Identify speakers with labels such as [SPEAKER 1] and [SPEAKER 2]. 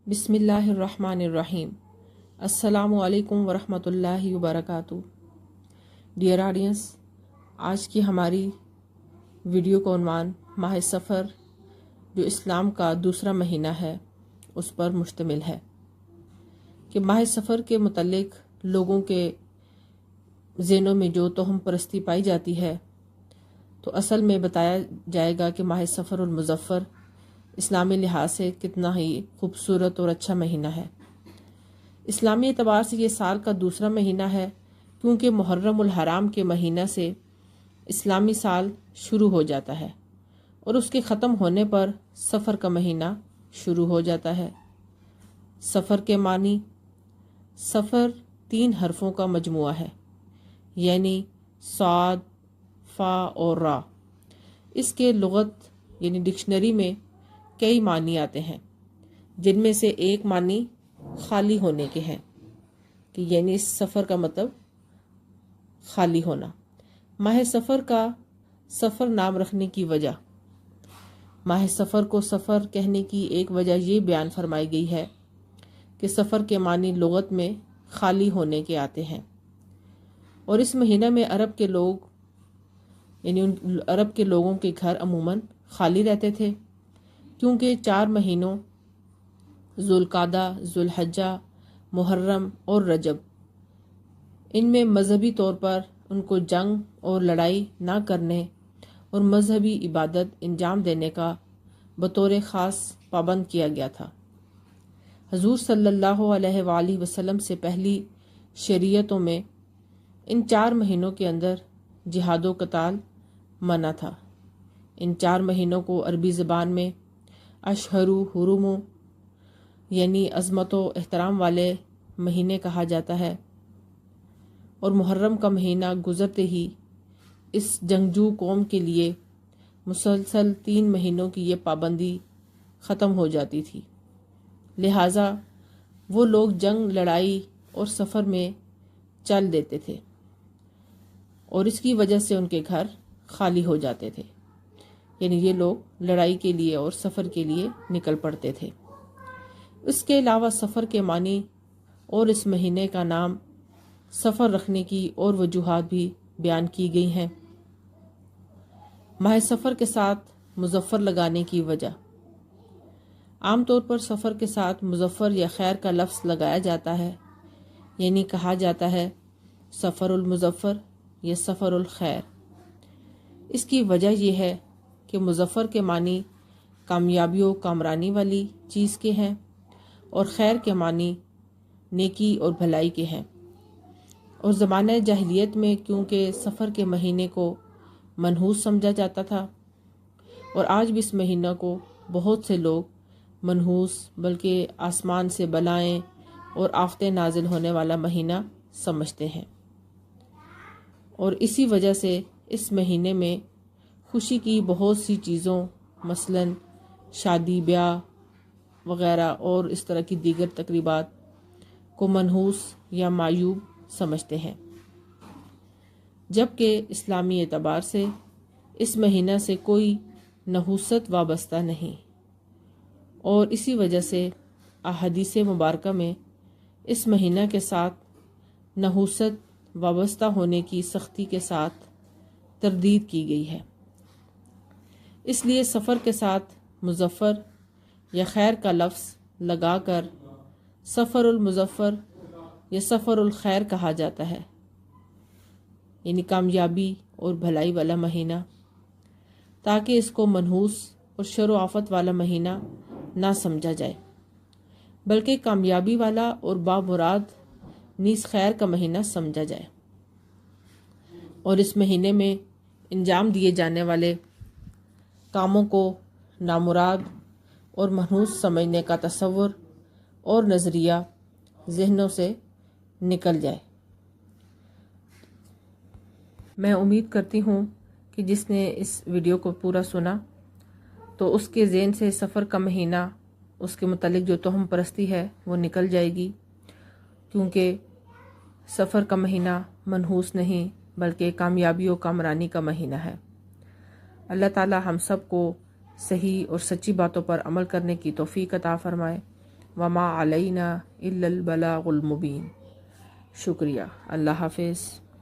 [SPEAKER 1] बिस्मिल्लाहिर्रहमानिर्रहीम। अस्सलामु अलैकुम वरहमतुल्लाहि वबरकातुहू। डियर ऑडियंस, आज की हमारी वीडियो का उन्वान माह सफ़र जो इस्लाम का दूसरा महीना है उस पर मुश्तमिल है कि माह सफ़र के मुतल्लिक लोगों के ज़हनों में जो तोहम परस्ती पाई जाती है, तो असल में बताया जाएगा कि माह सफ़र और मुज़फ़्फ़र इस्लामी लिहाज से कितना ही खूबसूरत और अच्छा महीना है। इस्लामी एतबार से ये साल का दूसरा महीना है, क्योंकि मुहर्रम उल हराम के महीना से इस्लामी साल शुरू हो जाता है और उसके ख़त्म होने पर सफ़र का महीना शुरू हो जाता है। सफ़र के मानी सफ़र 3 हरफों का मजमुआ है, यानी साद, फ़ा और रा। इसके लुगत यानी डिक्शनरी में कई मानी आते हैं, जिनमें से एक मानी खाली होने के हैं कि यानी इस सफ़र का मतलब खाली होना। माह सफ़र का सफ़र नाम रखने की वजह, माह सफ़र को सफ़र कहने की एक वजह ये बयान फरमाई गई है कि सफ़र के मानी लुगत में खाली होने के आते हैं और इस महीना में अरब के लोग यानी उन अरब के लोगों के घर अमूमन खाली रहते थे, क्योंकि 4 महीनों ज़ुल्क़ादा, ज़ुल्हज्जा, मुहर्रम और रजब, इनमें मजहबी तौर पर उनको जंग और लड़ाई ना करने और मजहबी इबादत अंजाम देने का बतौर ख़ास पाबंद किया गया था। हजूर सल्लल्लाहु अलैहि वसल्लम से पहली शरीयतों में इन 4 महीनों के अंदर जिहाद व क़ताल मना था। इन 4 महीनों को अरबी ज़बान में अशहरु हुरुमु यानी अज़मत व एहतराम वाले महीने कहा जाता है और मुहर्रम का महीना गुज़रते ही इस जंगजू कौम के लिए मुसलसल 3 महीनों की ये पाबंदी ख़त्म हो जाती थी। लिहाजा वो लोग जंग, लड़ाई और सफ़र में चल देते थे और इसकी वजह से उनके घर खाली हो जाते थे, यानी ये लोग लड़ाई के लिए और सफ़र के लिए निकल पड़ते थे। इसके अलावा सफ़र के मानी और इस महीने का नाम सफ़र रखने की और वजूहात भी बयान की गई हैं। माह सफ़र के साथ मुज़फ़्फ़र लगाने की वजह, आम तौर पर सफ़र के साथ मुज़फ़्फ़र या खैर का लफ्ज़ लगाया जाता है, यानी कहा जाता है सफ़रुल मुज़फ़्फ़र या सफ़रुल खैर। इसकी वजह यह है कि मुज़फ़्फ़र के मानी कामयाबी व कामरानी वाली चीज़ के हैं और खैर के मानी नेकी और भलाई के हैं। और ज़माने जाहिलियत में क्योंकि सफ़र के महीने को मनहूस समझा जाता था और आज भी इस महीना को बहुत से लोग मनहूस बल्कि आसमान से बलाएं और आफ़तें नाजिल होने वाला महीना समझते हैं। और इसी वजह से इस महीने में खुशी की बहुत सी चीज़ों मसलन शादी, ब्याह वग़ैरह और इस तरह की दीगर तकरीबात को मनहूस या मायूब समझते हैं, जबकि इस्लामी एतबार से इस महीना से कोई नहूसत वाबस्ता नहीं और इसी वजह से अहादीस मुबारका में इस महीना के साथ नहूसत वाबस्ता होने की सख्ती के साथ तरदीद की गई है। इसलिए सफ़र के साथ मुज़फ़्फ़र या खैर का लफ्ज़ लगाकर सफ़रुल मुज़फ़्फ़र या सफ़रुल खैर कहा जाता है, यानी कामयाबी और भलाई वाला महीना, ताकि इसको मनहूस और शर व आफ़त वाला महीना ना समझा जाए, बल्कि कामयाबी वाला और बामुराद नीस खैर का महीना समझा जाए। और इस महीने में अंजाम दिए जाने वाले कामों को नामुराद और मनहूस समझने का तसव्वुर और नज़रिया ज़हनों से निकल जाए। मैं उम्मीद करती हूँ कि जिसने इस वीडियो को पूरा सुना तो उसके ज़हन से सफ़र का महीना, उसके मुतालिक जो तोहम परस्ती है वो निकल जाएगी, क्योंकि सफ़र का महीना मनहूस नहीं बल्कि कामयाबी और कामरानी का महीना है। अल्लाह ताला हम सब को सही और सच्ची बातों पर अमल करने की तौफीक अता फ़रमाए। وما علینا الا البلاغ المبین۔ شکریہ۔ اللہ حافظ۔